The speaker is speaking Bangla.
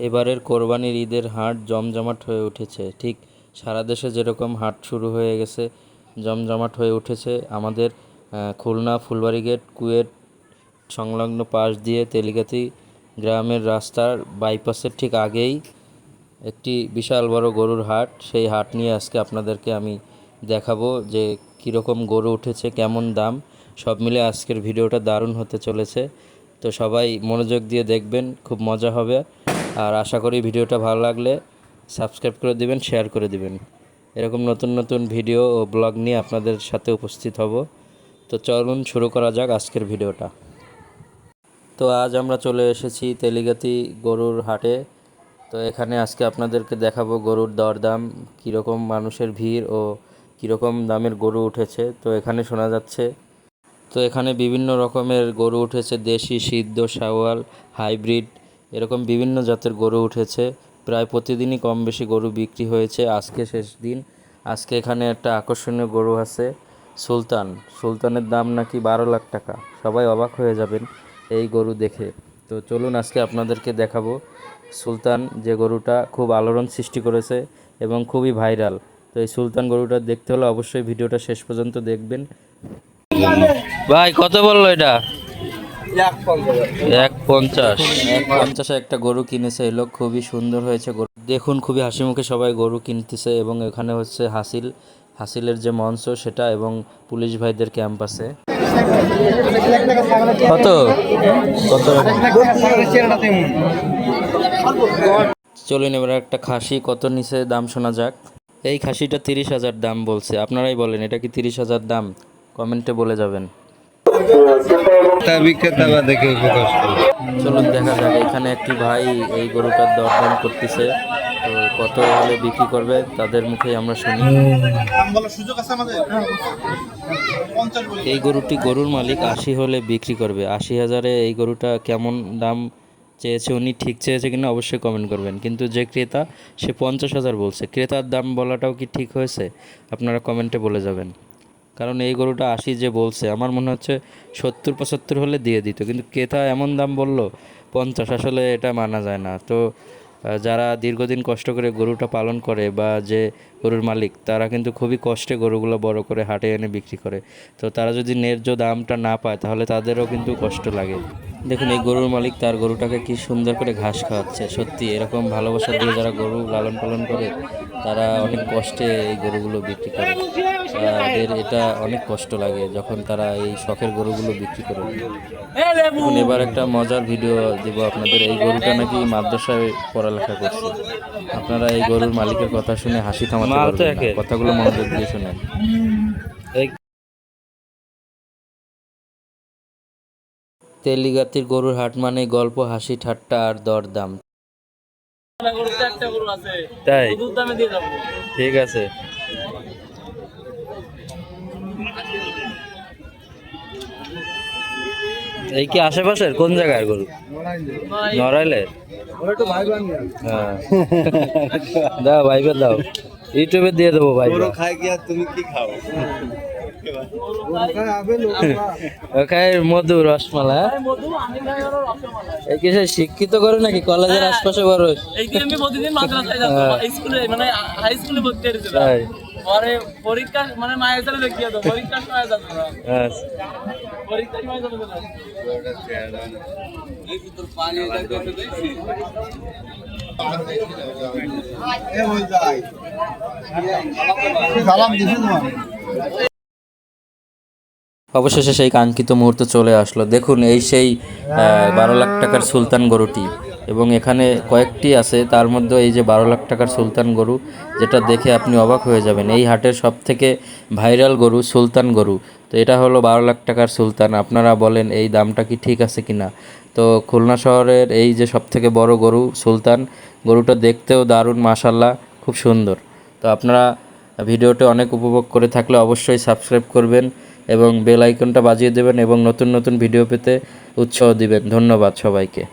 এবারের কোরবানির ঈদের হাট জমজমাট হয়ে উঠেছে। ঠিক সারা দেশে যেরকম হাট শুরু হয়ে গেছে, জমজমাট হয়ে উঠেছে আমাদের খুলনা ফুলবাড়ী গেট কুয়েট সংলগ্ন পাশ দিয়ে তেলিগাতি গ্রামের রাস্তার বাইপাসের ঠিক আগেই একটি বিশাল বড় গরুর হাট। সেই হাট নিয়ে আজকে আপনাদেরকে আমি দেখাবো যে কীরকম গরু উঠেছে, কেমন দাম, সব মিলে আজকের ভিডিওটা দারুণ হতে চলেছে। তো সবাই মনোযোগ দিয়ে দেখবেন, খুব মজা হবে। আর আশা করি ভিডিওটা ভালো লাগলে সাবস্ক্রাইব করে দিবেন, শেয়ার করে দিবেন। এরকম নতুন নতুন ভিডিও ও ব্লগ নিয়ে আপনাদের সাথে উপস্থিত হব। তো চলুন শুরু করা যাক আজকের ভিডিওটা। তো আজ আমরা চলে এসেছি তেলিগাতি গরুর হাটে। তো এখানে আজকে আপনাদেরকে দেখাবো গরুর দরদাম, কীরকম মানুষের ভিড় ও কীরকম দামের গরু উঠেছে। তো এখানে শোনা যাচ্ছে, তো এখানে বিভিন্ন রকমের গরু উঠেছে, দেশি, সিদ্ধ, শাওয়াল, হাইব্রিড, এরকম বিভিন্ন জাতের গরু উঠেছে। প্রায় প্রতিদিনই কম বেশি গরু বিক্রি হয়েছে। আজকে শেষ দিন। আজকে এখানে একটা আকর্ষণীয় গরু আছে, সুলতানের দাম নাকি 12 লাখ টাকা। সবাই অবাক হয়ে যাবেন এই গরু দেখে। তো চলুন আজকে আপনাদেরকে দেখাবো সুলতান, যে গরুটা খুব আলোড়ন সৃষ্টি করেছে এবং খুবই ভাইরাল। তো এই সুলতান গরুটা দেখতে হলে অবশ্যই ভিডিওটা শেষ পর্যন্ত দেখবেন। ভাই কত বললো এটা? 150 একটা গরু কিনেছে এই লোক। খুবই সুন্দর হয়েছে গরু, দেখুন খুবই হাসি মুখে সবাই গরু কিনতেছে। এবং এখানে হচ্ছে হাসিলের যে মঞ্চ সেটা, এবং পুলিশ ভাইদের ক্যাম্প আছে। কত কত চলুন এবার একটা খাসি কত নিচে দাম শোনা যাক। এই খাসিটা 30,000 দাম বলছে। আপনারাই বলেন, এটা কি 30,000 দাম? কমেন্টে বলে যাবেন। চলুন দেখা যাক। এখানে একটি ভাই এই গরুটার দরদাম করতেছে। তো কত হলে বিক্রি করবে তাদের মুখেই আমরা শুনি। এই গরুটি গরুর মালিক 80 হলে বিক্রি করবে। 80,000-এ এই গরুটা কেমন দাম চেয়েছে, উনি ঠিক চেয়েছে কিনা অবশ্যই কমেন্ট করবেন। কিন্তু যে ক্রেতা, সে 50,000 বলছে। ক্রেতার দাম বলাটাও কি ঠিক হয়েছে? আপনারা কমেন্টে বলে যাবেন। কারণ এই গরুটা 80 যে বলছে, আমার মনে হচ্ছে 70-75 হলে দিয়ে দিত, কিন্তু ক্রেতা এমন দাম বলল 50। আসলে এটা মানা যায় না। তো যারা দীর্ঘদিন কষ্ট করে গরুটা পালন করে বা যে গরুর মালিক, তারা কিন্তু খুবই কষ্টে গরুগুলো বড় করে হাটে এনে বিক্রি করে। তো তারা যদি ন্যায্য দামটা না পায় তাহলে তাদেরও কিন্তু কষ্ট লাগে। দেখুন এই গরুর মালিক তার গরুটাকে কি সুন্দর করে ঘাস খাওয়াচ্ছে। সত্যি এরকম ভালোবাসা দিয়ে যারা গরু লালন পালন করে, তারা অনেক কষ্টে এই গরুগুলো বিক্রি করে। তাদের এটা অনেক কষ্ট লাগে যখন তারা এই শখের গরুগুলো বিক্রি করে। দেখুন এবার একটা মজার ভিডিও দিব আপনাদের। এই গরুটা নাকি মাদ্রাসায় পড়ালেখা করছে। আপনারা এই গরুর মালিকের কথা শুনে হাসি থামাতে পারবেন না। কথাগুলো মনোযোগ দিয়ে শুনেন। তেলিগাতির গরুর হাট মানে গল্প, হাসি, ঠাট্টা আর দরদাম। তাই? ঠিক আছে। এই কি আশেপাশের কোন জায়গায় গরু? নড়াইলের? হ্যাঁ দাও ভাইবে, দাও, ইউটিউবে দিয়ে দেবো ভাই। তুমি কি খাও? মধু, রসমালাই। এই কিসে শিক্ষিত করে নাকি কলেজের আশপাশে বড়? পরে পরীক্ষা মানে মায়ের সাথে দেখিয়ে দাও, পরীক্ষার সময় যাবে না। পরীক্ষার সময় যাবে না। এই ভিতর পানি দেখতে দেখছি। এ হই যায়। সালাম দিছেন না? অবশেষে সেই কাঙ্ক্ষিত মুহূর্ত চলে আসলো। দেখুন এই সেই 12 লাখ টাকার সুলতান গরুটি। এবং এখানে কয়েকটি আছে, তার মধ্যে এই যে 12 লাখ টাকার সুলতান গরু, যেটা দেখে আপনি অবাক হয়ে যাবেন। এই হাটের সব থেকে ভাইরাল গরু সুলতান গরু। তো এটা হলো 12 লাখ টাকার সুলতান। আপনারা বলেন এই দামটা কি ঠিক আছে কিনা? তো খুলনা শহরের এই যে সব থেকে বড় গরু সুলতান গরুটা দেখতেও দারুণ, মাশাল্লাহ, খুব সুন্দর। তো আপনারা ভিডিওটি অনেক উপভোগ করে থাকলে অবশ্যই সাবস্ক্রাইব করবেন এবং বেল আইকনটা বাজিয়ে দেবেন এবং নতুন নতুন ভিডিও পেতে উৎসাহ দিবেন। ধন্যবাদ সবাইকে।